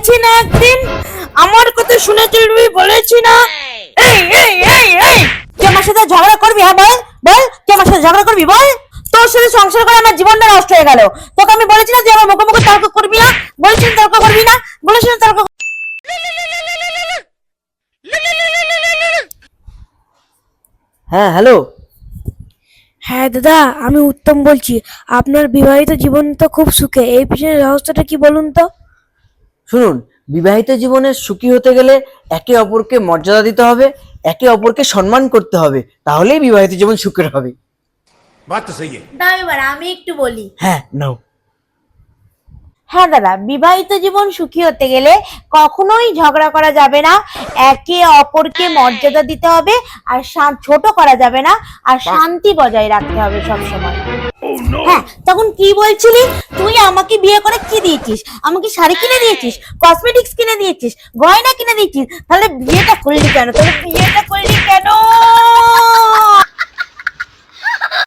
বলেছি না একদিন, আমার কথা শুনে চলবি বলেছি না। এই এই এই এই তুই আমার সাথে ঝগড়া করবি? হ্যাঁ বল বল, তুই আমার সাথে ঝগড়া করবি? বল। তোর সাথে সংসার করে আমার জীবনটা নষ্ট হয়ে গেল। তোকে আমি বলেছি না যে আমার মুখে মুখে তর্ক করবি না, বলেছি না তর্ক করবি না, বলেছি না তর্ক। হ্যাঁ হ্যালো। হ্যাঁ দাদা, আমি উত্তম বলছি। আপনার বিবাহিত জীবন তো খুব সুখে, এই পিছনে রহস্যটা কি বলুন তো? শুনুন, বিবাহিত জীবনে সুখী হতে গেলে একে অপরকে মর্যাদা দিতে হবে, একে অপরকে সম্মান করতে হবে, তাহলেই বিবাহিত জীবন সুখের হবে। बात तो सही है। দাও এবার আমি একটু বলি। হ্যাঁ নাও। হ্যাঁ দাদা, বিবাহিত জীবন সুখী হতে গেলে কখনোই ঝগড়া করা যাবে না, একে অপরকে মর্যাদা দিতে হবে, আর ছোট করা যাবে না, আর শান্তি বজায় রাখতে হবে সব সময়। হ্যাঁ, তখন কি বলছিলি? তুই আমাকে বিয়ে করে কি দিয়েছিস? আমাকে শাড়ি কিনে দিয়েছিস, কসমেটিক্স কিনে দিয়েছিস, গয়না কিনে দিয়েছিস, তাহলে বিয়েটা করলি কেন?